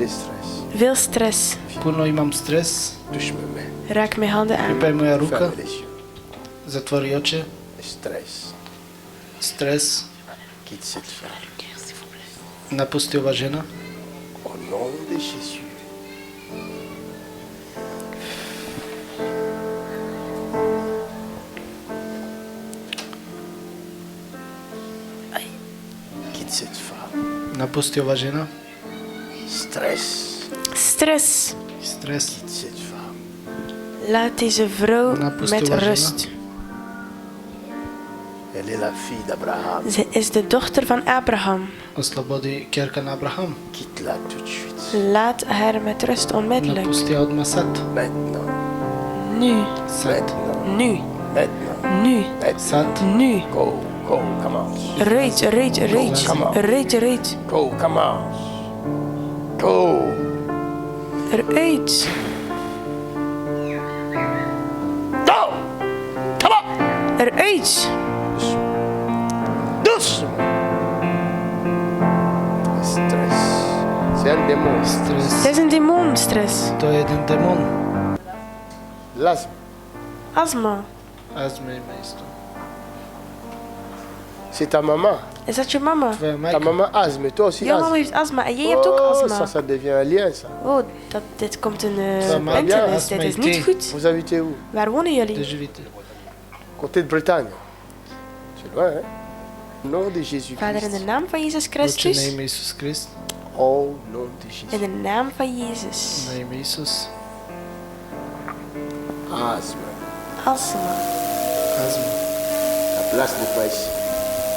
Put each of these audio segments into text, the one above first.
de stress. Veel stress. Puno imam stres. Touche mes mains. Raak mijn handen aan. Pripaj moja ruka. Ferme les yeux. Zatvori oči. Stress. Stres. Quitte cette femme. Napusti ova žena. Au nom de Jésus. Quitte cette femme. Napusti ova žena. Stress. Stress. Stres. Quitte cette femme. Laat deze vrouw met rust. Elle est la fille d'Abraham. Ze is de dochter van Abraham. Oslobodi kjerka na Abraham. Quitte-la tout de suite. Laat haar met rust onmiddellijk. Napusti je odmah sad. Maintenant. Nu. Sad. Maintenant. Nu. Maintenant. Nu. Maintenant. Sad. Nu. Go. Go. Commence. Rage, rage, rage. Rage, rage. Go. Commence. Go. Eruit. Go. Come on. Eruit. Doucement. Stress. C'est un démon. Stres. Het is een demon, stress. To je jedan demon. L'asthme. Astma. Astma ima isto. C'est ta maman. Is dat je mama? Tvoja Ta majka. maman asthme. Toi aussi Jouw mama asthme. heeft astma en jij hebt ook Oh, astma. ça devient un lien, ça. Oh, dit komt een maar bindenis. astma Dit is is niet thee. goed. Vous habitez où? Waar wonen Gde jullie? živite? Côté de Bretagne. C'est loin, hein? Au nom de Jésus Vader, in de Christ. naam van Jezus Oče, na Christus. ime Isus Krist. Au nom de Jésus. In de naam van Jezus. Na ime Isus. Asthme. Astma. Astma. La place n'est pas ici.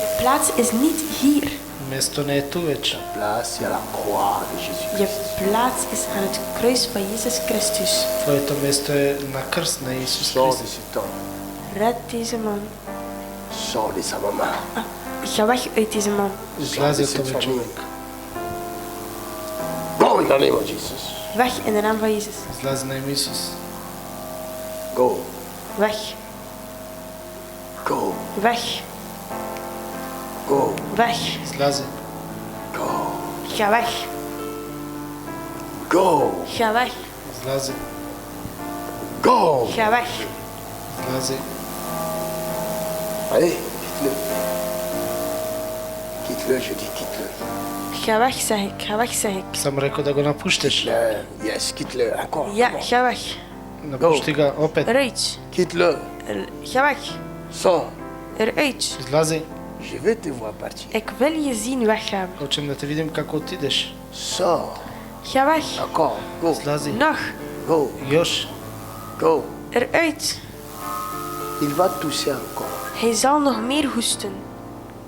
Je plaats is niet hier. Mjesto ne je tu već. La place, c'est à la croix de Jésus Je Christ. plaats is aan het kruis van Jezus Christus. Tvoje to mjesto je na krst na Isus Sors Krist. de cet homme. Red deze man. Sors de sa maman. Ga weg uit deze man. Sors Izlazi de od cette tome famille. čovjeka. Go in the name of Jesus. Weg in de naam van Jezus. Izlazi na ime Isus. Go. Weg. Go. Weg. Go. Weg. Izlazi. Go. Ga weg. Go. Ga weg. Izlazi. Go. Ga weg. Izlazi. Allez, quitte-le. Quitte-le, je dis quitte-le. Ga weg, zeg ik. Ga weg, zeg ik. Sam rekao da ga napušteš. Yes, quitte-le. Encore. Ja, Comment? ga weg. Napušti ga opet. Eruit. Quitte-le. Ga weg. Sors. Eruit. Izlazi. Je vais te voir partir. Ik wil je zien weggaan. Hoćem da te vidim kako otideš. Sors. Ga weg. Encore. Go. Izlazi. Nog. Go. Još. Go. Eruit. Il va tousser encore. Hij zal nog meer hoesten.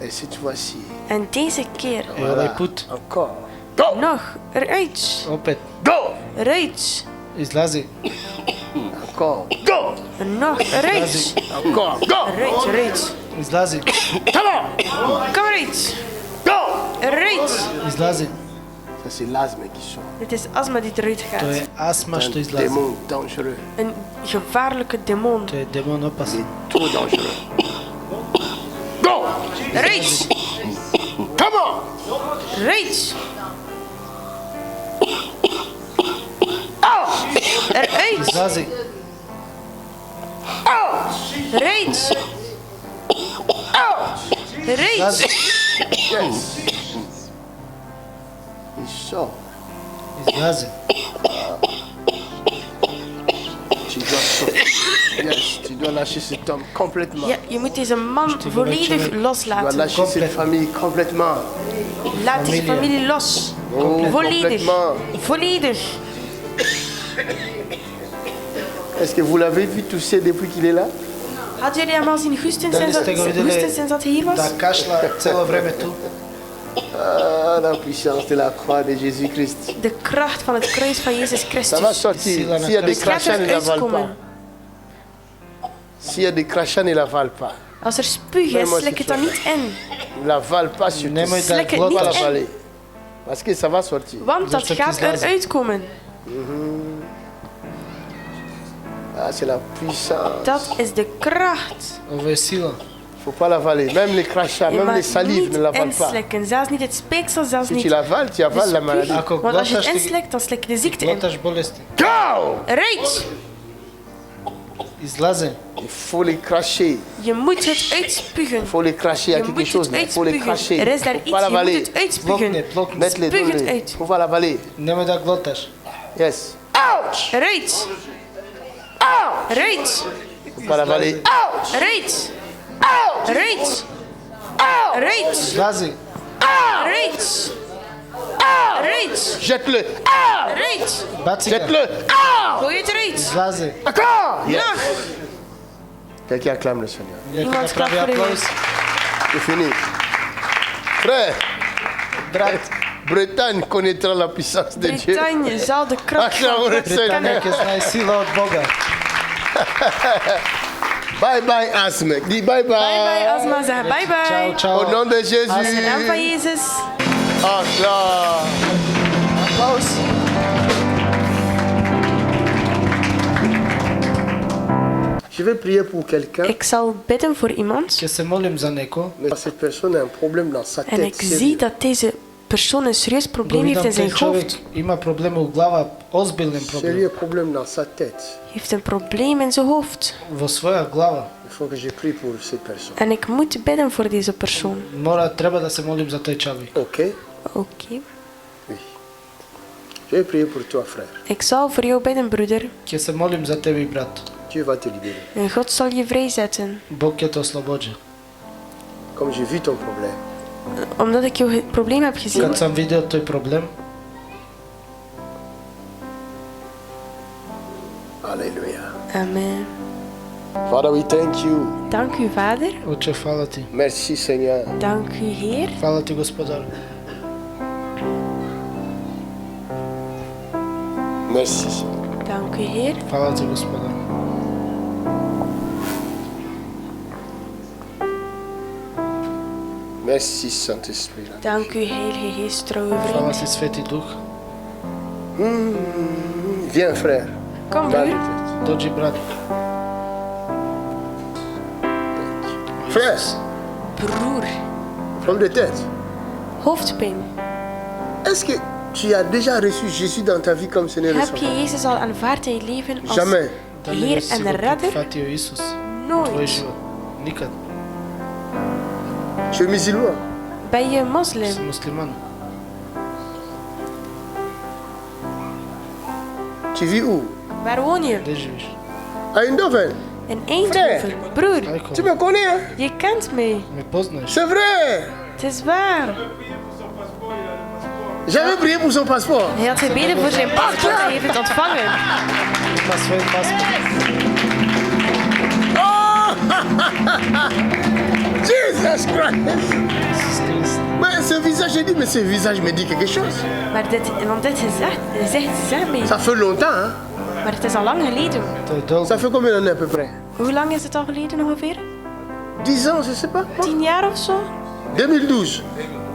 Et cette fois-ci. En deze keer. I ovaj put. Encore. Go. Nog. Eruit. Opet. Go. Eruit. Izlazi. Encore. Go. Nog. Eruit. Encore. Go. Eruit. Eruit. Izlazi. Come on. Kom eruit. Go. Eruit. Izlazi. Ça, c'est l'asthme qui sort. Dit is astma die eruit To je gaat. astma što Un izlazi. démon dangereux. Een gevaarlijke demon. To je demon Il opasan. est trop dangereux. Go. Eruit. Come on. Eruit. Out. Eruit. Izlazi. Out. Eruit. Out. Eruit. Izlazi. Yes. Il sort. Izlazi. Tu dois sortir. Yes. Tu dois lâcher cet homme complètement. Ja, je moet deze man volledig Tu dois loslaten. lâcher cette Complètement. famille complètement. Laat deze Familie. familie los. Oh, Volledig. complètement. Volledig. Est-ce que vous l'avez vu tousser depuis qu'il est là? Hadden jullie hem al zien hoesten Dan sinds ste ga sinds dat hij hier vidjeli was? da kašla celo vreme tu. Ah, la puissance de la croix de Jésus-Christ. De kracht van het kruis van Jezus Ça va Christus. sortir. Sila S'il y a des na Het gaat crachats, ne eruit l'avale pas. komen. S'il y a des crachats, ne l'avale pas. Als er spuug is, slik het dan niet in. Ne l'avale pas sur Nemoj da Slik het pas niet globaš. in. l'avaler. Parce que ça va sortir. Want dat Zašto ti gaat izlazi? eruit komen. Ah, c'est la puissance. Dat is de kracht. Ovo je sila. Faut pas l'avaler. Même les crachats, Je même les mag salives niet ne l'avalent pas. inslikken. Zelfs niet het speeksel, zelfs Si tu niet l'avales, tu avales la maladie. Ako Want als je het glotaš, ti inslikt, dan slik je de ziekte in. glotaš bolesti. Go! Eruit! Izlaze. Il faut les cracher. Je moet het uitspugen. Il faut les cracher. Il y a Je quelque moet chose het là. Il faut les uitspugen. cracher. Er is daar Il faut iets, pas je moet l'avaler. het uitspugen. Plokne, plokne. Mettre-les dans Spuug het le... uit. Faut pas l'avaler. Nemoj da glotaš. Yes. Ouch! Eruit! Eruit! Faut pas l'avaler. Ouch! Eruit! Eruit! Eruit! Izlazi. Eruit! Eruit! Jette-le. Eruit! Baci ga. Jette-le. Gooi het eruit! Izlazi. D'accord. Yes. Nog! Quelqu'un acclame le Seigneur. Neka Iemand napravi klap voor u. aplauz. C'est fini. Frère, Brat, Bretagne connaîtra la puissance de Dieu. Bretagne zal de kracht van Acclame le God Seigneur. kennen. neke znaj sila od Boga. Bye bye Asme. Dis bye bye. Bye bye, Asma. Zeg bye Ciao, bye. ciao. Au nom de Jésus. In de naam van Jezus. Acclame. Applaus. Je vais prier pour quelqu'un. Ik zal bidden voor iemand. Će se molim za neko. Mais cette personne a un problème dans sa En tête. ik sérieux. zie dat deze persoon een serieus Go probleem heeft vidim in zijn taj čovjek hoofd. ima probleme u glava, ozbiljnim problemom. Sérieux problème dans sa tête. Hij heeft een probleem in zijn hoofd. Vo svoja glava. Il faut que je prie pour cette personne. En ik moet bidden voor deze persoon. Treba da se molim za taj čovjek. Ok? Oké. Oui. Je vais prier pour toi, frère. Ik zal voor jou bidden, broeder. Će se molim za tebi, brat. Dieu va te libérer. En God zal je vrijzetten. Bog će te oslobođi. Comme j'ai vu ton problème. Omdat ik jouw probleem heb gezien. Kad sam vidio tvoj problem, Alléluia. Amen. Father, we thank you. Dank u, Vader. Oče, hvala ti. Merci, Seigneur. Dank u, Heer. Hvala ti, gospodaru. Merci, Seigneur. Dank u, Heer. Hvala ti, gospodaru. Merci, Saint-Esprit. Dank u, Heilige Geest, trouwe Hvala vriend. ti, Sveti Duh. Viens, frère. Kom, Mal de broer. tête. Dođi, brat. Frère, Broer. problème de tête. Hoofdpijn. Est-ce que tu as déjà reçu Jésus dans ta vie comme Seigneur et Heb je Sauveur? Jezus al aanvaard in je leven als Jamais. Da li Heer nisi en sigurno redder? prihvatio Isus u tvoj Nooit. život? Nikad. Tu es musulman. Ben je Si moslim? musliman. Tu vis où? Waar woon je? Gde živiš? À Eindhoven. In Eindhoven. Broer, Ajko, Tu me connais, hein? je kent mij. me poznaješ? C'est vrai. Het is waar. J'avais prié pour son passeport. Hij had gebeden voor zijn paspoort en hij heeft het ontvangen. Ima svoj pasport. Jesus Christ. Isus Krist. Mais ce visage, j'ai dit, mais ce visage me dit quelque chose. Maar want dit zegt mij. Ça fait longtemps, hein? Maar het is al lang geleden. To je dolgo. Ça fait combien d'années à peu près? Hoe lang is het al geleden ongeveer? 10 ans, je sais pas. 10 jaar of zo? 2012.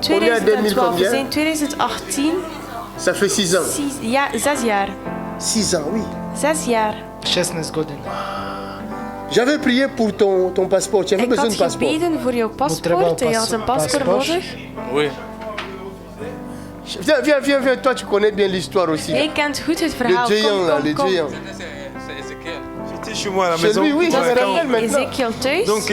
Combien 2000 2012. We combien? zijn 2018. Ça fait 6 ans. 6 jaar. 6 ans, oui. 6 jaar. 16 godina. J'avais prié pour ton passeport. Tu avais Ik besoin had de passeport. gebeden voor jouw paspoort. Je had een paspoort nodig. Oui. Viens. Toi, tu connais bien l'histoire aussi. Jij kent goed het Le verhaal. géant, là, le Kom. géant. J'étais chez moi à la Chez maison. lui, oui, Dat ça me is rappelle bij maintenant. Ezekiel thuis. Donc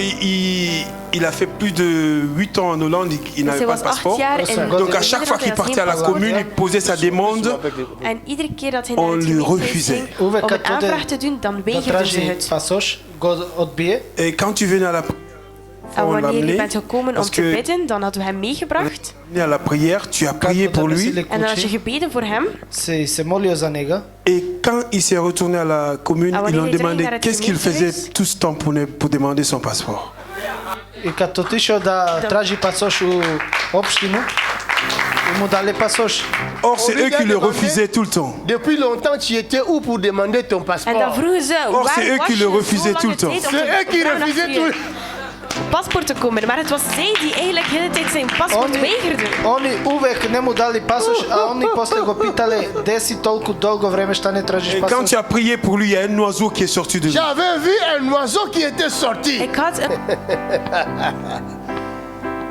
il a fait plus de 8 ans en Hollande, il n'avait Ze pas was de 8 passeport. jaar in Donc à chaque fois qu'il partait à la commune, il posait sa demande. En iedere keer dat hij On naar het lui gemeentehuis refusait. ging Uvek om kad een ode aanvraag te doen, dan da weigerden ze traži het. pasoš, go odbije. Et quand tu venais à la En on wanneer je l'amenait, bent gekomen om parce te que bidden, dan hadden we hem meegebracht. à la prière, tu as prié Kad pour lui. odnesili En dan had je kući, gebeden voor hem. se molio za njega. Et quand il s'est retourné à la commune, Ah, ils lui ont wanneer hij demandé terug naar het qu'est-ce qu'il faisait gemeentehuis? tout ce temps pour demander son passeport. I kad otišao da traži pasoš u opštinu, mu dali pasoš. Or, c'est On lui eux qui a le demandé- refusaient tout le temps. Depuis longtemps, tu étais où pour demander ton En dan passeport? vroegen ze, Or, c'est waar eux was qui je le zo refusaient lange tout le temps. tijd om C'est te eux qui vragen refusaient achter tout. je- paspoort te komen. Maar het was zij die eigenlijk de hele tijd zijn paspoort weigerde. Oni uvek ne mu dali pasoš, a oni posle go pitali gde si toliko dolgo vreme šta ne tražiš Et quand pasoš. tu as prié pour lui, il y a un oiseau qui est sorti de lui. J'avais vu un oiseau qui était sorti. Ik had een...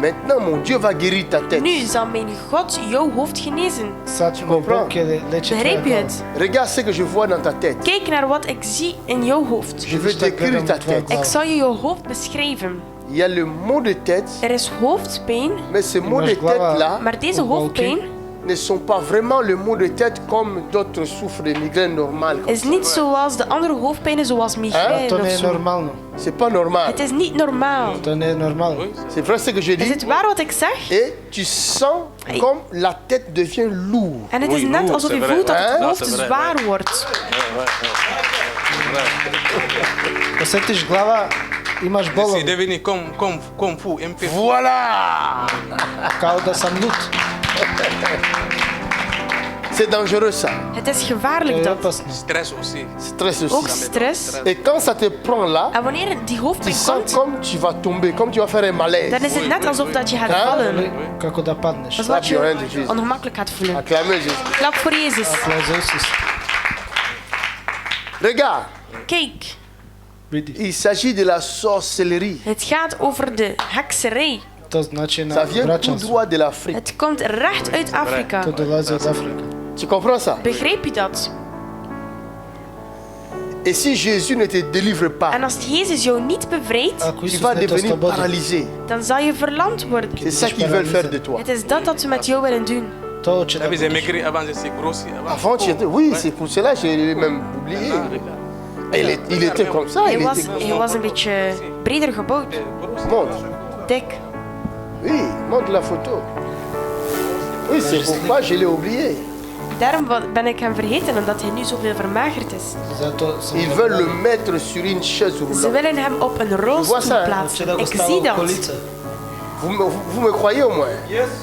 Maintenant, mon Dieu va guérir ta tête. Nu zal mijn God jouw hoofd genezen. Sad mi Bog je leče Begrijp je tvoja het? Regarde ce que je vois dans ta tête. Kijk naar wat ik zie in jouw hoofd. Je veux décrire ta tête. Ik zal je jouw hoofd beschrijven. Il y a le mot de tête, Er is hoofdpijn, mais ce mot de tête-là maar deze hoofdpijn ne sont pas vraiment le mot de tête comme d'autres souffrent de migraine normale. is niet zoals de andere hoofdpijnen, zoals migraine To of ne je zo. normalno. C'est pas normal. Het is niet normaal. To ne je normalno. C'est vrai ce que je Is dis. het waar wat ik zeg? Et tu sens comme la tête devient lourde. En het is Oui, net lourd, alsof je c'est vrai. voelt dat het Hè? hoofd Dat is vrai, zwaar wordt. Osjetiš glava, imaš Je suis bolove, devenu comme fou, un peu fou. Voilà. kao da sam lut. C'est dangereux ça. Het is To gevaarlijk je dat. opasno. Stress aussi. Stress Ook aussi. stress. Et quand ça te prend là, En wanneer die tu hoofdpijn sens komt, comme tu vas tomber, comme tu vas faire un malaise. dan is het net alsof dat je gaat Hè? vallen. Kako da padneš. Dat is wat Slap your hand, je Jesus. ongemakkelijk gaat voelen. Acclamez Jésus. Klap voor Jezus. Applauz za Isus. Regarde, Kijk, Vidi. il s'agit de la sorcellerie. het gaat over de hekserij. To znači na Ça vient tout vraćanstvo. droit de l'Afrique. Het komt recht uit Afrika. To dolazi od Afrike. Tu comprends ça? Begrijp je dat? Et si Jésus ne te délivre pas, En als Jezus jou niet bevrijdt, Ako tu Isus vas ne te devenir oslobodi, paralysé. dan zal je verlamd worden. C'est ça qu'ils veulent faire de toi. Het is dat ze met jou willen doen. to hoće da J'avais j'ai budeš. maigri avant, je suis grossi. Avant, tu étais... Oui, c'est pour cela que j'ai même oublié. Il était comme ça. Hij Il was, était... hij was een beetje breder gebouwd. Montre. Dik. Oui, montre la photo. Oui, c'est pourquoi je l'ai oublié. Daarom ben ik hem vergeten, omdat hij nu zoveel vermagerd is. Zato sam Ils ga veulent le zaboravio. mettre sur une chaise Ze roulante. willen hem op een rolstoel Hoće da plaatsen. Hoće da go Ik stave zie u dat. kolica. Vous me croyez au moins?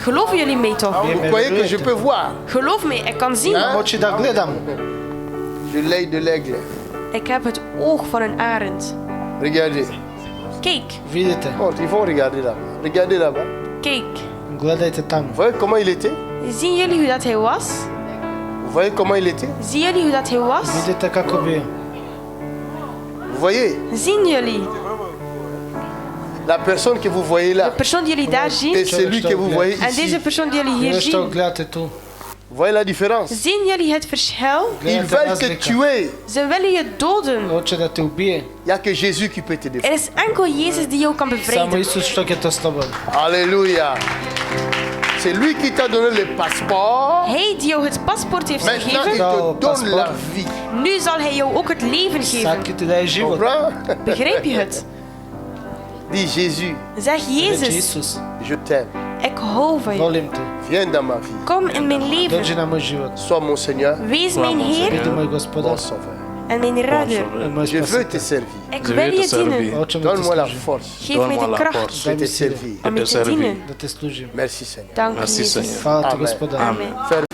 Geloven jullie mij toch? Vous croyez que je peux voir? Geloof me, ik kan zien. Hè? Hoće da gledam. J'ai l'œil de l'aigle. Ik heb het oog van een arend. Regardez. Kijk, Vidite, Montre, il faut regarder là-bas. Regardez là-bas. kijk. gledajte tamo. Vous voyez comment il était? Zien jullie hoe dat hij was? Vous voyez comment il était? Zien jullie hoe dat hij was? Vidite kako bio. Vous voyez? Zien jullie? La personne que vous voyez De là persoon die jullie daar et zien celui que vous voyez en ici. deze persoon die jullie hier Ovo što zien. gledate tu. Vous voyez la différence? Zien jullie het verschil? Ils Gledate veulent te razlika. tuer. Ze willen je doden. Hoće da te ubije. Il n'y a que Jésus qui peut te défendre. Er is enkel Jezus die jou kan Samo bevrijden. Isus što će te osloboditi. Alléluia. C'est lui qui t'a donné le passeport. Hij die jou het paspoort heeft Maintenant, il gegeven, te donne passeport. la vie. nu zal hij jou ook het leven geven. Sad ti daje život. Comprends? Begrijp je het? Dis Jésus, Zeg Reći Jezus, Isus, je t'aime. ik hou van je. volim te. Viens dans ma vie. Kom in mijn Dođi leven. na moj život. Sois mon Seigneur, Wees mijn Heer Budi moj mon gospodar sauveur. en mijn redder. i moj Je veux te spasitelj. servir. Ik wil je dienen. Hoćemo te Donne-moi la služiti. force Geef mij de kracht de te servir. om je te dienen. Da te služim. Merci Seigneur. Dank u, Jezus. Hvala ti Amen. gospodar. Amen. Ferme